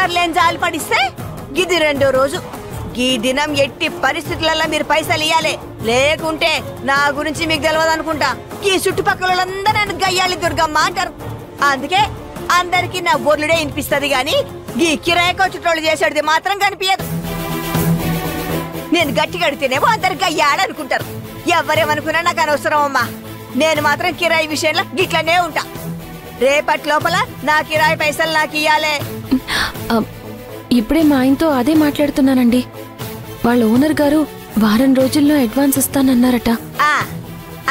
సర్లేని జాలి పడిస్తే గిది 2వ రోజు. ఈ దినం ఎట్టి పరిస్థితులలో మీరు పైసలు ఇయ్యాలి, లేకుంటే నా గురించి మీకు తెలియదు అనుకుంటా. ఈ చుట్టుపక్కల వాళ్ళందరూ నన్ను గయ్యాలి దుర్గమ్మ అంటారు. అందుకే అందరికి నా బొర్లుడే వినిపిస్తుంది గాని ఈ కిరాయి కొచ్చుటోళ్ళు చేసేది మాత్రం కనిపించదు. నేను గట్టి కడితేనేమో అందరు గయ్యాడు అనుకుంటారు. ఎవరేమనుకున్నా నాకు అనవసరం అమ్మా. నేను మాత్రం కిరాయి విషయంలో గిట్లనే ఉంటా. రేపటి లోపల నా కిరాయి పైసలు నాకు ఇయ్యాలే. ఇప్పుడే మా ఆయనతో అదే మాట్లాడుతున్నానండి. వాళ్ళ ఓనర్ గారు వారం రోజుల్లో అడ్వాన్స్ ఇస్తానన్నారట.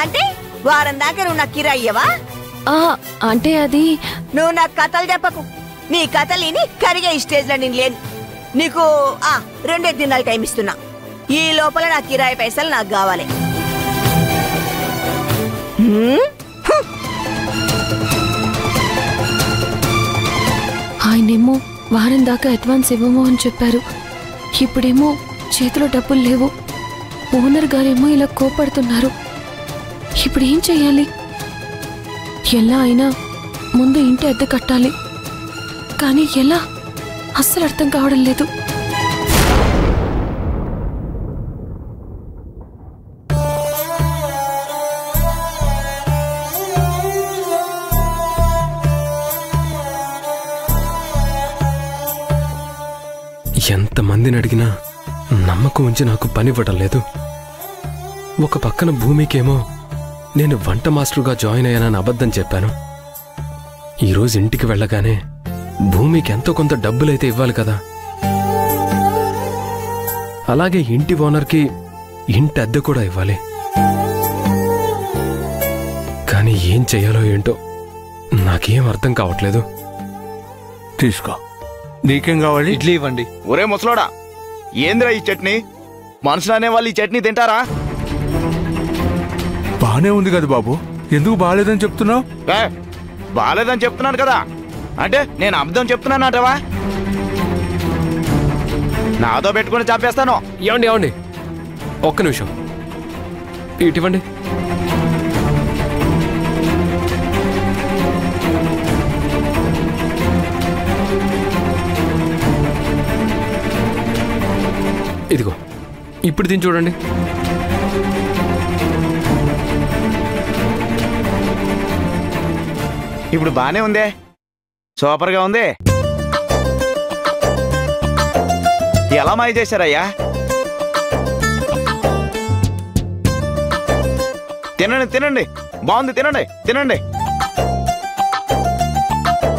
అంటే వారం దాకా నువ్వు నాకు కిరాయి ఇయ్యవా? అంటే అది నువ్వు నాకు కథలు చెప్పకు. నీ కథలు విని కరిగే స్టేజ్ లో నేను లేను. నీకు 2 దినాలు టైం ఇస్తున్నా. ఈ లోపల నా కిరాయి పైసలు నాకు కావాలి. ఆయనేమో వారం దాకా అడ్వాన్స్ ఇవ్వము అని చెప్పారు. ఇప్పుడేమో చేతిలో డబ్బులు లేవు. ఓనర్ గారేమో ఇలా కోపడుతున్నారు. ఇప్పుడు ఏం చెయ్యాలి? ఎలా అయినా ముందు ఇంటి అద్దె కట్టాలి. కానీ ఎలా? అస్సలు అర్థం కావడం లేదు. ఎంతమందిని అడిగినా నమ్మకం ఉంచి నాకు పనివ్వడం లేదు. ఒక పక్కన భూమికేమో నేను వంట మాస్టర్గా జాయిన్ అయ్యానని అబద్ధం చెప్పాను. ఈరోజు ఇంటికి వెళ్ళగానే భూమికి ఎంతో కొంత డబ్బులైతే ఇవ్వాలి కదా. అలాగే ఇంటి ఓనర్కి ఇంటి అద్దె కూడా ఇవ్వాలి. కానీ ఏం చెయ్యాలో ఏంటో నాకేం అర్థం కావట్లేదు. తీసుకో, నీకేం కావాలి? ఇడ్లీ ఇవ్వండి. ఒరే ముసలోడా, ఏంద్రా ఈ చట్నీ? మనుషులు అనేవాళ్ళు ఈ చట్నీ తింటారా? బానే ఉంది కదా బాబు, ఎందుకు బాగాలేదని చెప్తున్నావు? బాగాలేదని చెప్తున్నాను కదా. అంటే నేను అబద్ధం చెప్తున్నాను అంటవా? నాతో పెట్టుకుని చంపేస్తాను. ఏమండి ఒక్క నిమిషం ఇటివ్వండి. ఇదిగో ఇప్పుడు తిని చూడండి. ఇప్పుడు బానే ఉందే, సూపర్గా ఉంది. ఎలా మాయ చేశారయ్యా? తినండి తినండి, బాగుంది, తినండి తినండి.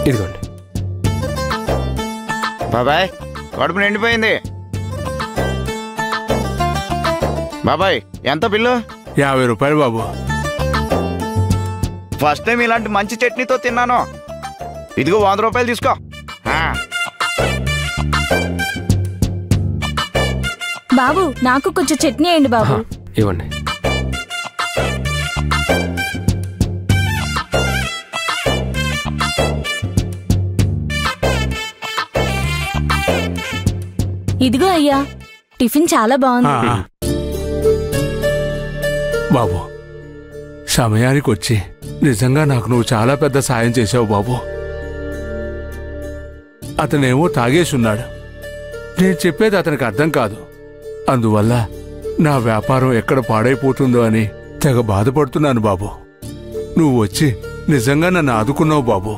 ఇదిగోండి బాబాయ్, కడుపు నిండిపోయింది. బాబాయ్ ఎంత బిల్లు? 50 రూపాయలు బాబు. ఫస్ట్ టైం ఇలాంటి మంచి చట్నీతో తిన్నాను. ఇదిగో 100 రూపాయలు తీసుకో. బాబు నాకు కొంచెం చట్నీ వేయండి బాబు. ఇవ్వండి. ఇదిగో అయ్యా, టిఫిన్ చాలా బాగుంది. బాబు సమయానికి వచ్చి నిజంగా నాకు నువ్వు చాలా పెద్ద సాయం చేసావు బాబు. అతనేమో తాగేసున్నాడు. నేను చెప్పేది అతనికి అర్థం కాదు. అందువల్ల నా వ్యాపారం ఎక్కడ పాడైపోతుందో అని తెగ బాధపడుతున్నాను బాబు. నువ్వు వచ్చి నిజంగా నన్ను ఆదుకున్నావు బాబు.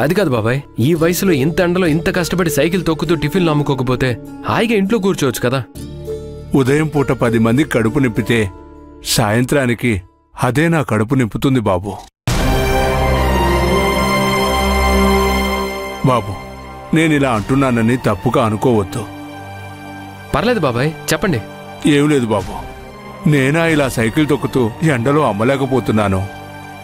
అది కాదు బాబాయ్, ఈ వయసులో ఇంత ఎండలో ఇంత కష్టపడి సైకిల్ తొక్కుతూ టిఫిన్లు అమ్ముకోకపోతే హాయిగా ఇంట్లో కూర్చోవచ్చు కదా. ఉదయం పూట 10 మందికి కడుపు నింపితే సాయంత్రానికి అదే నా కడుపు నింపుతుంది బాబు. బాబు నేనిలా అంటున్నానని తప్పుగా అనుకోవద్దు. పర్లేదు బాబాయ్, చెప్పండి. ఏం లేదు బాబు, నేనా ఇలా సైకిల్ తొక్కుతూ ఎండలో అమ్మలేకపోతున్నాను.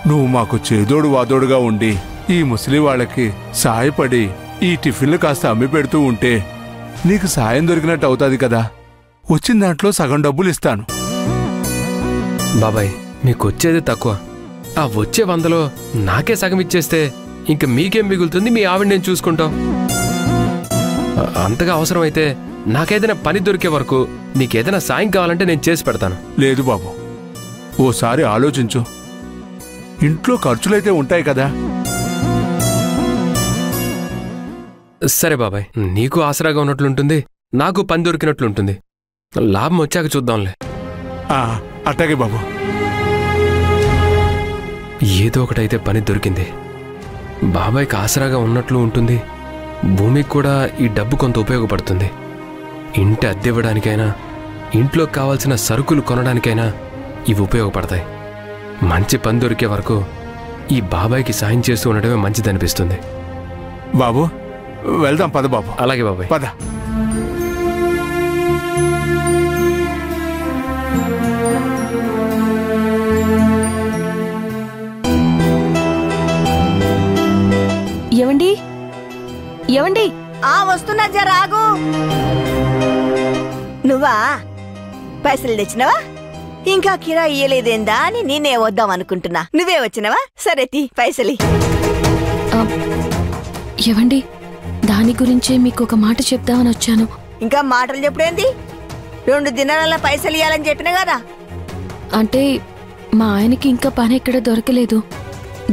నువ్వు మాకు చేదోడు వాదోడుగా ఉండి ఈ ముసలి వాళ్ళకి సాయపడి ఈ టిఫిన్లు కాస్త అమ్మి పెడుతూ ఉంటే నీకు సాయం దొరికినట్టు అవుతుంది కదా. వచ్చిన దాంట్లో సగం డబ్బులు ఇస్తాను. బాబాయ్ మీకు వచ్చేది తక్కువ. ఆ వచ్చే 100లో నాకే సగం ఇచ్చేస్తే ఇంక మీకేం మిగులుతుంది? మీ ఆవిడ నేను చూసుకుంటాం. అంతగా అవసరమైతే నాకేదైనా పని దొరికే వరకు మీకేదైనా సాయం కావాలంటే నేను చేసి పెడతాను. లేదు బాబు, ఓసారి ఆలోచించు. ఇంట్లో ఖర్చులైతే ఉంటాయి కదా. సరే బాబాయ్, నీకు ఆసరాగా ఉన్నట్లుంటుంది, నాకు పని దొరికినట్లుంటుంది. లాభం వచ్చాక చూద్దాంలే. అట్టాగే బాబు. ఏదో ఒకటైతే పని దొరికింది. బాబాయ్కి ఆసరాగా ఉన్నట్లు ఉంటుంది, భూమికి కూడా ఈ డబ్బు కొంత ఉపయోగపడుతుంది. ఇంటి అద్దె ఇవ్వడానికైనా, ఇంట్లోకి కావాల్సిన సరుకులు కొనడానికైనా ఇవి ఉపయోగపడతాయి. మంచి పని దొరికే వరకు ఈ బాబాయ్కి సాయం చేస్తూ ఉండడమే మంచిదనిపిస్తుంది. బాబు వెళ్దాం పద బాబు. అలాగే బాబాయ్, పద. ఏవండి ఏవండి, వస్తున్నా జరాగు. నువ్వా? పైసలు తెచ్చినవా? ఇంకా కిరా ఇయ్యలేదేందా అని నేనే వద్దాం అనుకుంటున్నా. నువ్వే వచ్చినవా? సరే తీ పైసలి. ఏవండి, దాని గురించే మీకు ఒక మాట చెప్దామని వచ్చాను. ఇంకా మాటలు చెప్పుడేంది? 2 దినాల పైసలు ఇవ్వాలని చెప్పినా కదా. అంటే మా ఆయనకి ఇంకా పని ఎక్కడ దొరకలేదు.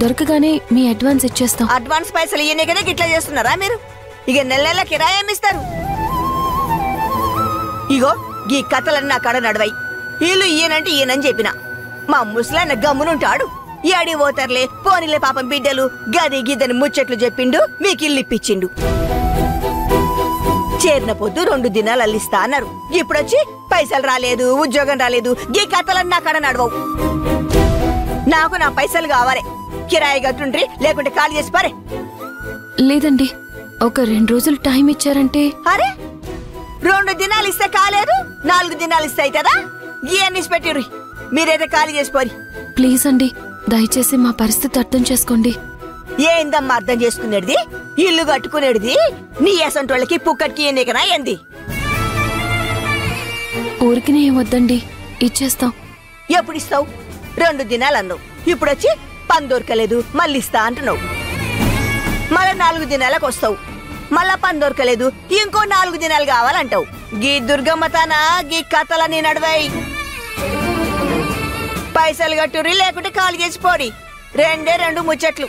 దొరకగానే మీ అడ్వాన్స్ ఇచ్చేస్తాం. అడ్వాన్స్ పైసలు ఇయ్యనే కదా గిట్లా చేస్తున్నారా మీరు? ఇక నెల కిరాయి ఏమిస్తారు? ఇగో ఈ కథలన్నీ నా కాడ నడవై. వీళ్ళు ఈయనంటే ఈయనని చెప్పిన మా ముసలాయన గమ్మునుంటాడు. ఏడి పోతారులే, పోనీలే పాపం బిడ్డలు గది గిద్దని ముచ్చట్లు చెప్పిండు, మీకు ఇల్లు ఇప్పించిండు. చేరిన పొద్దు 2 దినాలు అల్లిస్తా అన్నారు. ఇప్పుడొచ్చి పైసలు రాలేదు, ఉద్యోగం రాలేదు. ఈ కథలన్నీ నా కాడ నడవవు. నాకు నా పైసలు కావాలి. కిరాయి గట్టుండ్రి, లేకుంటే ఖాళీ చేసి పారే. లేదండి, ఒక 2 రోజులు టైం ఇచ్చారంటే. అరే 2 దినాలు ఇస్తే కాలేదు, 4 దినాలు ఇస్తే అవుతుందా? ఇవన్నీ పెట్టిర్రి, మీరైతే ఖాళీ చేసిపోరి. ప్లీజ్ అండి, దయచేసి మా పరిస్థితి అర్థం చేసుకోండి. ఏందమ్మా అర్థం చేసుకునేది? ఇల్లు కట్టుకునేది నీ అసంటి వాళ్ళకి పుక్కటికి ఎన్నికనా ఏంది? ఊరికినే ఏమొద్దండి, ఇచ్చేస్తాం. ఎప్పుడు ఇస్తావు? 2 దినాలు అన్నావు, ఇప్పుడొచ్చి పని దొరకలేదు మళ్ళీ ఇస్తా అంటున్నావు. మళ్ళా 4 దినాలకు వస్తావు, మళ్ళా పని దొరకలేదు, ఇంకో 4 దినాలు కావాలంటావు. గీ దుర్గమ్మ తానా గీ కథలని నడవాయి. పైసలు కట్టుర్రి, లేకుంటే ఖాళీ చేసిపోరి. 2 ముచ్చట్లు.